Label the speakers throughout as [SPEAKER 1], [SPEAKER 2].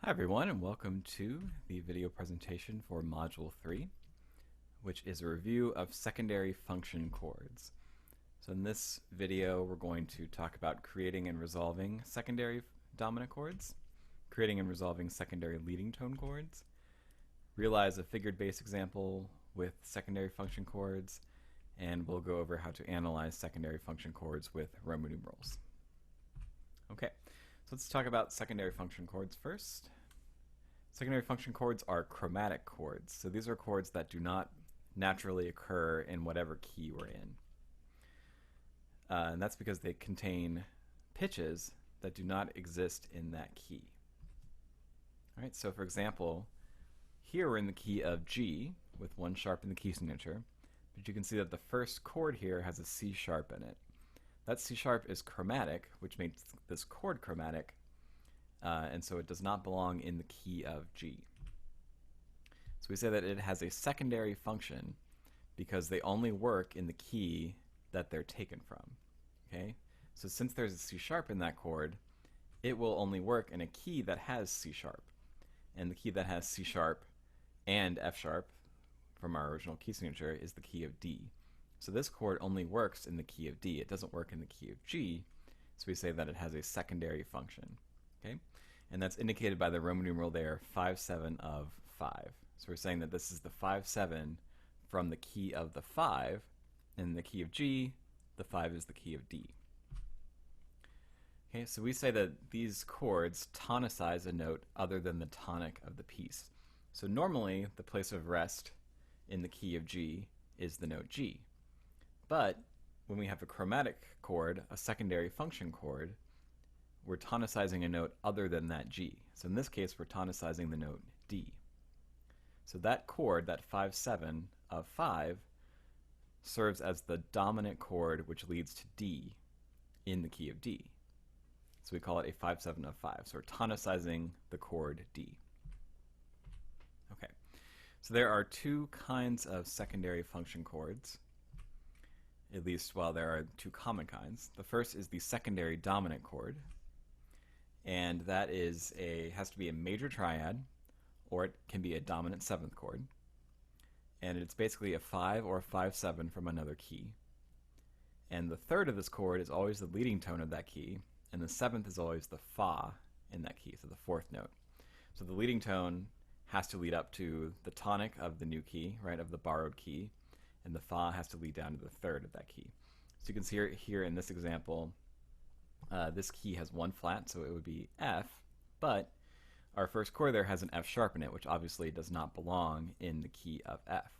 [SPEAKER 1] Hi everyone, and welcome to the video presentation for Module 3, which is a review of secondary function chords. So in this video we're going to talk about creating and resolving secondary dominant chords, creating and resolving secondary leading tone chords, realize a figured bass example with secondary function chords, and we'll go over how to analyze secondary function chords with Roman numerals. Okay, so let's talk about secondary function chords first. Secondary function chords are chromatic chords. So these are chords that do not naturally occur in whatever key we're in. And that's because they contain pitches that do not exist in that key. All right, so for example, here we're in the key of G with 1 sharp in the key signature, but you can see that the first chord here has a C sharp in it. That C sharp is chromatic, which makes this chord chromatic, and so it does not belong in the key of G. So we say that it has a secondary function because they only work in the key that they're taken from. Okay? So since there's a C sharp in that chord, it will only work in a key that has C sharp. And the key that has C sharp and F sharp from our original key signature is the key of D. So this chord only works in the key of D. It doesn't work in the key of G, so we say that it has a secondary function. Okay? And that's indicated by the Roman numeral there, 5/7 of 5. So we're saying that this is the 5/7 from the key of the 5. In the key of G, the 5 is the key of D. Okay, so we say that these chords tonicize a note other than the tonic of the piece. So normally, the place of rest in the key of G is the note G. But when we have a chromatic chord, a secondary function chord, we're tonicizing a note other than that G. So in this case, we're tonicizing the note D. So that chord, that 5/7 of 5, serves as the dominant chord which leads to D in the key of D. So we call it a 5/7 of 5. So we're tonicizing the chord D. Okay, so there are two kinds of secondary function chords, at least while there are two common kinds. The first is the secondary dominant chord, and that has to be a major triad, or it can be a dominant 7th chord, and it's basically a 5 or a 5/7 from another key. And the third of this chord is always the leading tone of that key, and the 7th is always the fa in that key, so the 4th note. So the leading tone has to lead up to the tonic of the new key, right, of the borrowed key, and the fa has to lead down to the 3rd of that key. So you can see here in this example, this key has 1 flat, so it would be F, but our first chord there has an F sharp in it, which obviously does not belong in the key of F.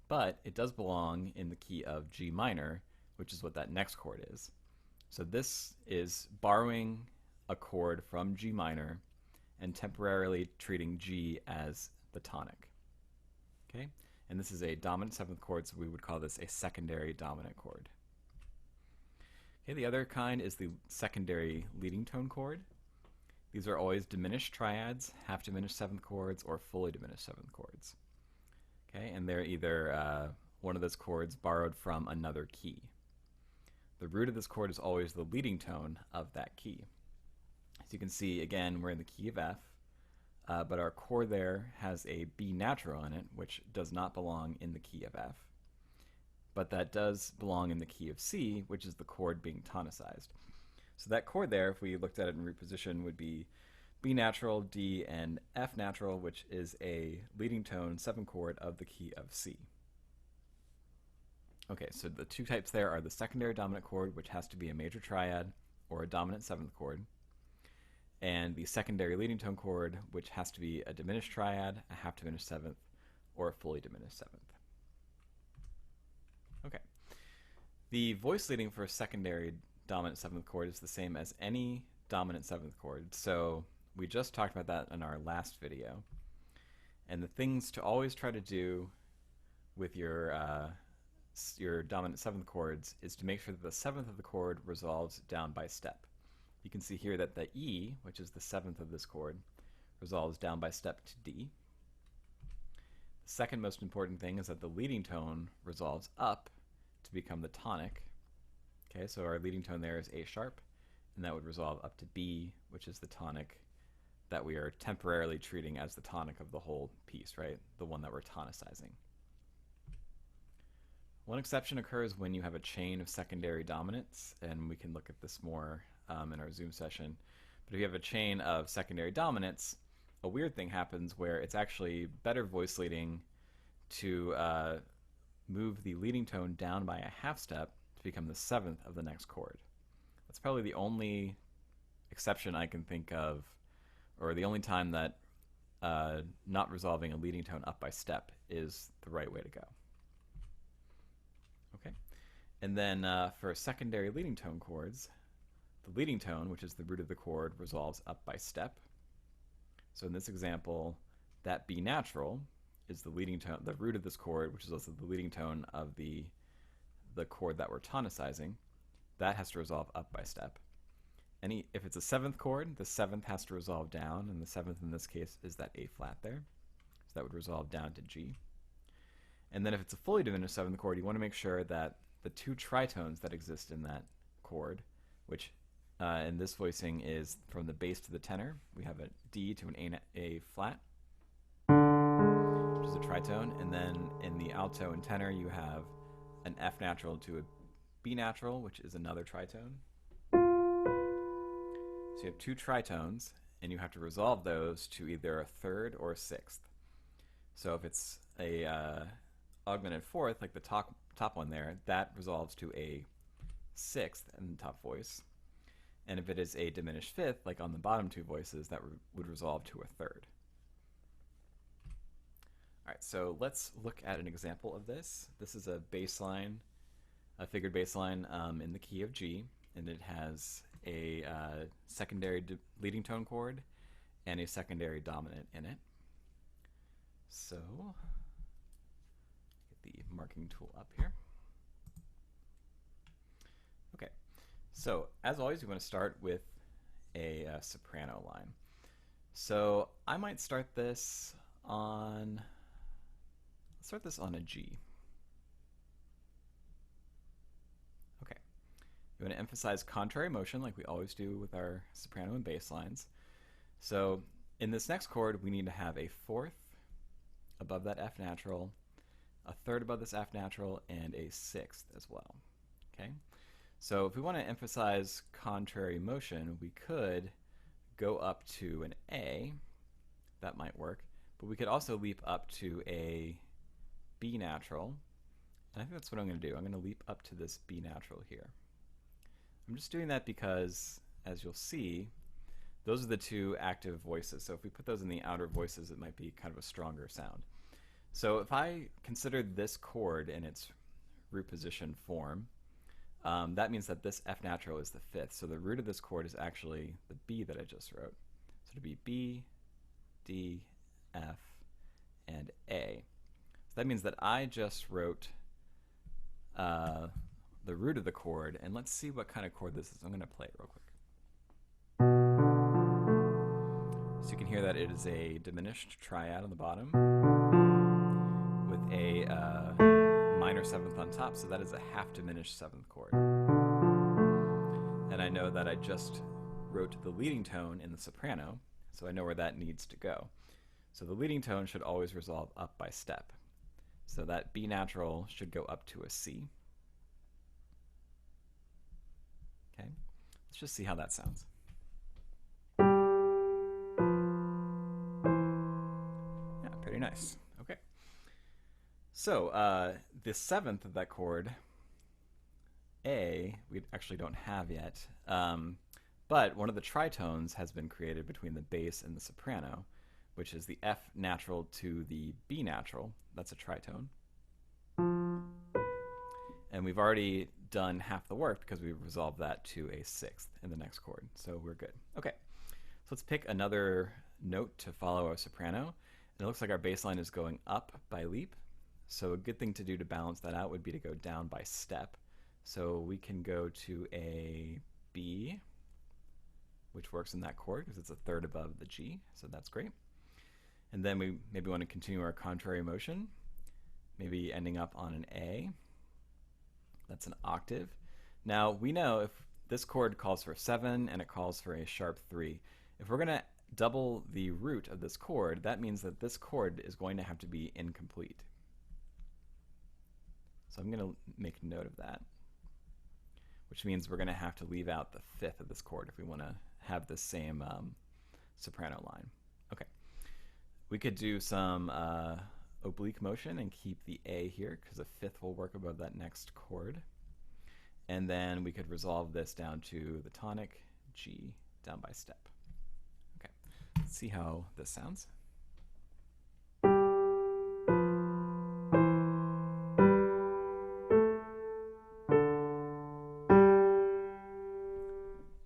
[SPEAKER 1] But it does belong in the key of G minor, which is what that next chord is. So this is borrowing a chord from G minor and temporarily treating G as the tonic. Okay? And this is a dominant 7th chord, so we would call this a secondary dominant chord. Okay, the other kind is the secondary leading tone chord. These are always diminished triads, half diminished 7th chords, or fully diminished 7th chords. Okay, and they're either one of those chords borrowed from another key. The root of this chord is always the leading tone of that key. As you can see, again, we're in the key of F, but our chord there has a B natural in it, which does not belong in the key of F. But that does belong in the key of C, which is the chord being tonicized. So that chord there, if we looked at it in reposition, would be B natural, D, and F natural, which is a leading tone 7 chord of the key of C. Okay, so the two types there are the secondary dominant chord, which has to be a major triad or a dominant 7th chord, and the secondary leading tone chord, which has to be a diminished triad, a half diminished 7th, or a fully diminished 7th. Okay. The voice leading for a secondary dominant 7th chord is the same as any dominant 7th chord, so we just talked about that in our last video. And the things to always try to do with your dominant 7th chords is to make sure that the 7th of the chord resolves down by step. You can see here that the E, which is the 7th of this chord, resolves down by step to D. The second most important thing is that the leading tone resolves up to become the tonic. Okay, so our leading tone there is A sharp, and that would resolve up to B, which is the tonic that we are temporarily treating as the tonic of the whole piece, right? The one that we're tonicizing. One exception occurs when you have a chain of secondary dominants, and we can look at this more in our Zoom session. But if you have a chain of secondary dominants, a weird thing happens where it's actually better voice leading to move the leading tone down by a half step to become the seventh of the next chord. That's probably the only exception I can think of, or the only time that not resolving a leading tone up by step is the right way to go. Okay, and then for secondary leading tone chords, the leading tone, which is the root of the chord, resolves up by step. So in this example, that B natural is the leading tone, the root of this chord, which is also the leading tone of the chord that we're tonicizing. That has to resolve up by step. If it's a seventh chord, the seventh has to resolve down, and the seventh in this case is that A flat there. So that would resolve down to G. And then if it's a fully diminished seventh chord, you want to make sure that the two tritones that exist in that chord, which in this voicing is from the bass to the tenor, we have a D to an A flat, which is a tritone, and then in the alto and tenor you have an F natural to a B natural, which is another tritone. So you have two tritones, and you have to resolve those to either a third or a sixth. So if it's a augmented fourth, like the top one there, that resolves to a sixth in the top voice. And if it is a diminished fifth, like on the bottom two voices, that would resolve to a third. All right, so let's look at an example of this. This is a bass line, a figured bass line in the key of G, and it has a secondary leading tone chord and a secondary dominant in it. So, get the marking tool up here. Okay, so as always, you want to start with a soprano line. So I might start this on, a G. Okay, you want to emphasize contrary motion like we always do with our soprano and bass lines. So in this next chord, we need to have a fourth above that F natural, a third above this F natural, and a sixth as well. Okay, so if we want to emphasize contrary motion, we could go up to an A. That might work, but we could also leap up to a B natural. And I think that's what I'm going to do. I'm going to leap up to this B natural here. I'm just doing that because, as you'll see, those are the two active voices. So if we put those in the outer voices, it might be kind of a stronger sound. So if I consider this chord in its root position form, that means that this F natural is the fifth. So the root of this chord is actually the B that I just wrote. So it'd be B, D, F, and A. So that means that I just wrote the root of the chord, and let's see what kind of chord this is. I'm going to play it real quick. So you can hear that it is a diminished triad on the bottom with a minor seventh on top, so that is a half diminished seventh chord. And I know that I just wrote the leading tone in the soprano, so I know where that needs to go. So the leading tone should always resolve up by step. So that B natural should go up to a C. Okay, let's just see how that sounds. Yeah, pretty nice. Okay. So the seventh of that chord, A, we actually don't have yet, but one of the tritones has been created between the bass and the soprano, which is the F natural to the B natural. That's a tritone. And we've already done half the work because we've resolved that to a sixth in the next chord. So we're good. Okay, so let's pick another note to follow our soprano. And it looks like our bass line is going up by leap. So a good thing to do to balance that out would be to go down by step. So we can go to a B, which works in that chord because it's a third above the G. So that's great. And then we maybe want to continue our contrary motion, maybe ending up on an A. That's an octave. Now we know if this chord calls for 7 and it calls for a sharp 3, if we're going to double the root of this chord, that means that this chord is going to have to be incomplete. So I'm going to make note of that, which means we're going to have to leave out the fifth of this chord if we want to have the same soprano line. Okay, we could do some oblique motion and keep the A here because a fifth will work above that next chord. And then we could resolve this down to the tonic G down by step. Okay, let's see how this sounds.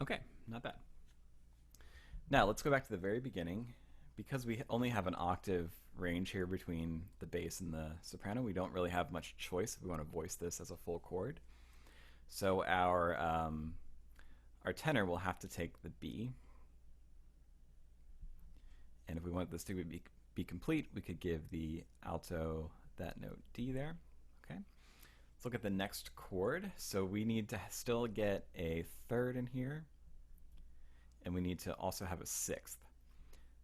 [SPEAKER 1] Okay, not bad. Now let's go back to the very beginning. Because we only have an octave range here between the bass and the soprano, we don't really have much choice if we want to voice this as a full chord. So our tenor will have to take the B. And if we want this to be complete, we could give the alto that note D there. Okay. Let's look at the next chord. So we need to still get a third in here, and we need to also have a sixth.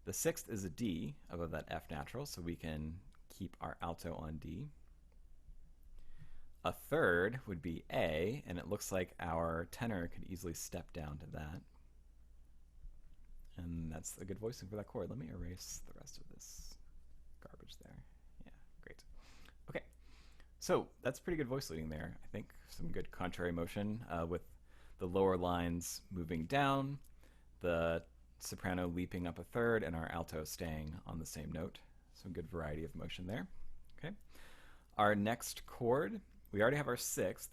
[SPEAKER 1] The sixth is a D above that F natural, so we can keep our alto on D. A third would be A, and it looks like our tenor could easily step down to that. And that's a good voicing for that chord. Let me erase the rest of this garbage there. Yeah, great. Okay, so that's pretty good voice leading there, I think. Some good contrary motion with the lower lines moving down, the soprano leaping up a third, and our alto staying on the same note. Some good variety of motion there. Okay. Our next chord, we already have our sixth.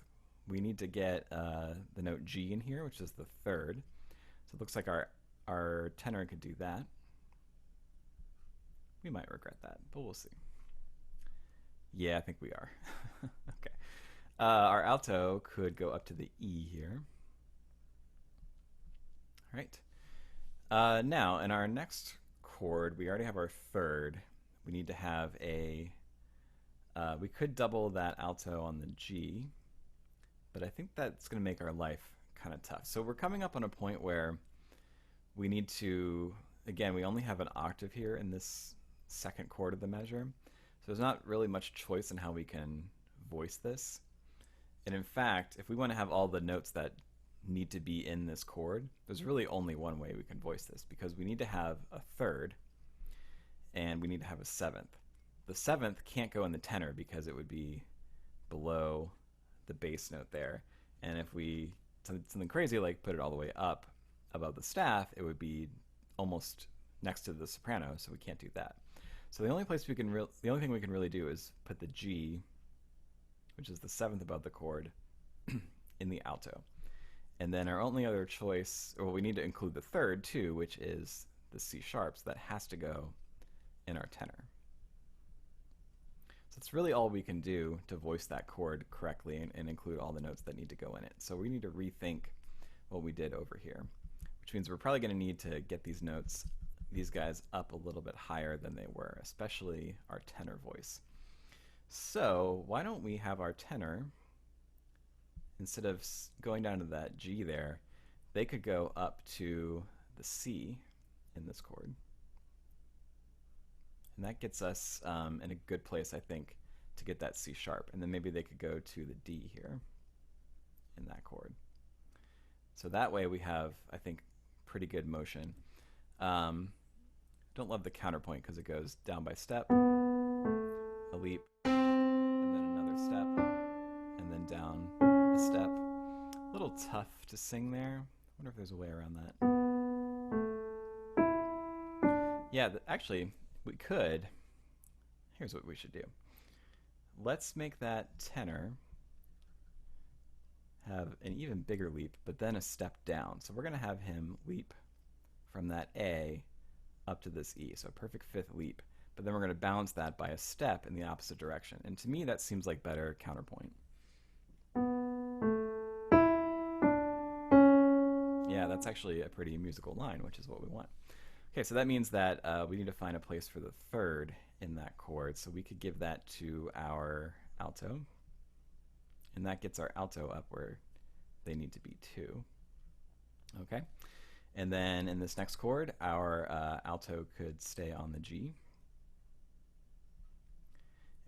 [SPEAKER 1] We need to get the note G in here, which is the third. So it looks like our tenor could do that. We might regret that, but we'll see. Yeah, I think we are. Okay. Our alto could go up to the E here. All right. Now, in our next chord, we already have our third. We need to have a, we could double that alto on the G, but I think that's going to make our life kind of tough. So we're coming up on a point where we need to, again, we only have an octave here in this second chord of the measure, so there's not really much choice in how we can voice this. And in fact, if we want to have all the notes that need to be in this chord, there's really only one way we can voice this, because we need to have a third and we need to have a seventh. The seventh can't go in the tenor because it would be below the bass note there, and if we something crazy like put it all the way up above the staff, it would be almost next to the soprano, so we can't do that. So the only place we can the only thing we can really do is put the G, which is the seventh above the chord, in the alto. And then our only other choice, or we need to include the third too, which is the C sharp, so that has to go in our tenor. So it's really all we can do to voice that chord correctly and include all the notes that need to go in it. So we need to rethink what we did over here, which means we're probably going to need to get these notes, these guys, up a little bit higher than they were, especially our tenor voice. So why don't we have our tenor, instead of going down to that G there, they could go up to the C in this chord. And that gets us in a good place, I think, to get that C sharp. And then maybe they could go to the D here in that chord. So that way we have, I think, pretty good motion. Don't love the counterpoint because it goes down by step, a leap, and then another step, and then down a step. A little tough to sing there. I wonder if there's a way around that. Yeah, actually, we could. Here's what we should do. Let's make that tenor have an even bigger leap, but then a step down. So we're going to have him leap from that A up to this E. So a perfect fifth leap. But then we're going to balance that by a step in the opposite direction. And to me, that seems like better counterpoint. Yeah, that's actually a pretty musical line, which is what we want. Okay, so that means that we need to find a place for the third in that chord. So we could give that to our alto. And that gets our alto up where they need to be too. Okay? And then in this next chord, our alto could stay on the G.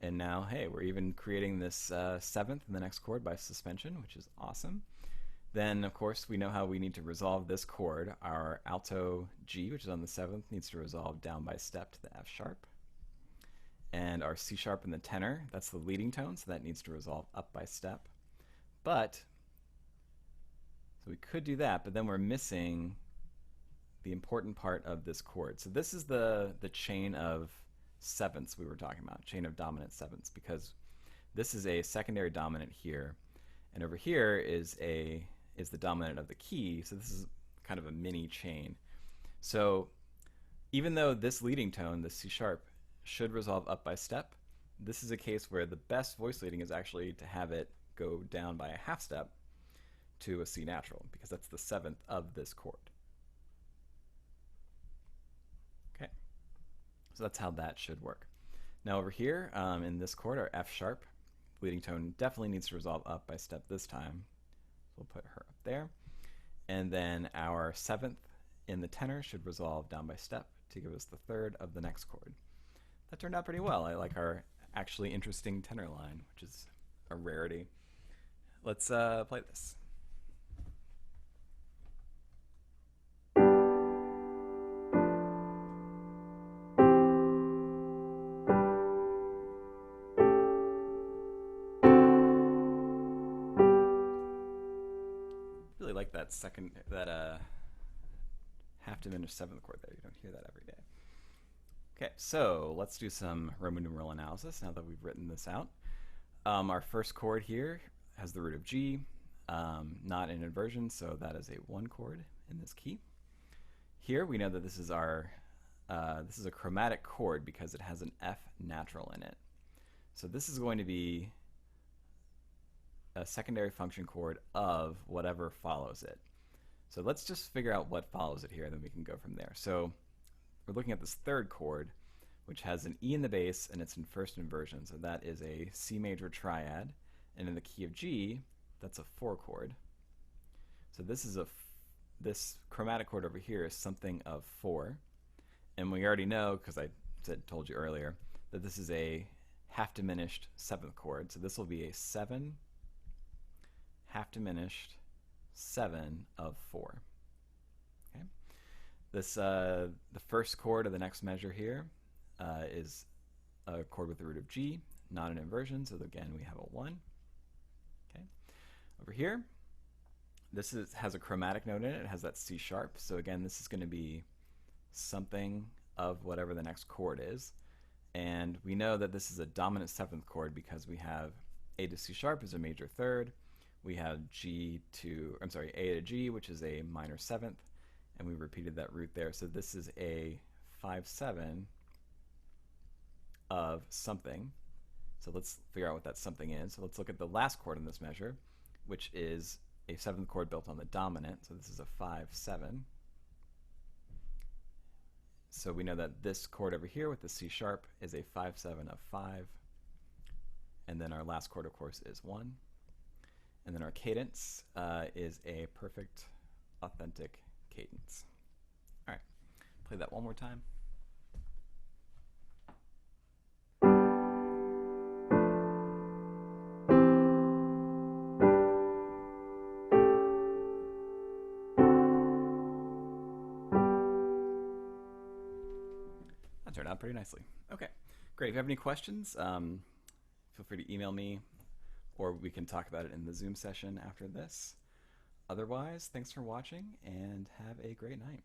[SPEAKER 1] And now, hey, we're even creating this seventh in the next chord by suspension, which is awesome. Then, of course, we know how we need to resolve this chord. Our alto G, which is on the seventh, needs to resolve down by step to the F sharp. And our C sharp in the tenor, that's the leading tone, so that needs to resolve up by step. But, so we could do that, but then we're missing the important part of this chord. So this is the chain of sevenths we were talking about, chain of dominant sevenths, because this is a secondary dominant here, and over here is the dominant of the key, so this is kind of a mini chain. So even though this leading tone, the C sharp, should resolve up by step, this is a case where the best voice leading is actually to have it go down by a half step to a C natural, because that's the seventh of this chord. Okay, so that's how that should work. Now over here in this chord, our F sharp, leading tone definitely needs to resolve up by step this time. So we'll put her up there. And then our seventh in the tenor should resolve down by step to give us the third of the next chord. That turned out pretty well. I like our actually interesting tenor line, which is a rarity. Let's play this. Really like that half diminished seventh chord there. You don't hear that every day. Okay, so let's do some Roman numeral analysis now that we've written this out. Our first chord here has the root of G, not an inversion, so that is a 1 chord in this key. Here we know that this is a chromatic chord because it has an F natural in it. So this is going to be a secondary function chord of whatever follows it. So let's just figure out what follows it here, and then we can go from there. So we're looking at this third chord, which has an E in the bass, and it's in first inversion. So that is a C major triad. And in the key of G, that's a 4 chord. So this chromatic chord over here is something of 4. And we already know, because I told you earlier, that this is a half diminished 7th chord. So this will be a 7 half diminished 7 of 4. Okay. This the first chord of the next measure here is a chord with the root of G, not an inversion, so again we have a 1. Okay. Over here, this has a chromatic note in it. It has that C sharp, so again this is going to be something of whatever the next chord is. And we know that this is a dominant 7th chord because we have A to C sharp is a major 3rd. We have A to G, which is a minor 7th, and we repeated that root there. So this is a 5/7 of something. So let's figure out what that something is. So let's look at the last chord in this measure, which is a 7th chord built on the dominant. So this is a 5/7. So we know that this chord over here with the C sharp is a 5/7 of 5. And then our last chord, of course, is 1. And then our cadence is a perfect, authentic cadence. All right, play that one more time. That turned out pretty nicely. Okay, great. If you have any questions, feel free to email me, or we can talk about it in the Zoom session after this. Otherwise, thanks for watching and have a great night.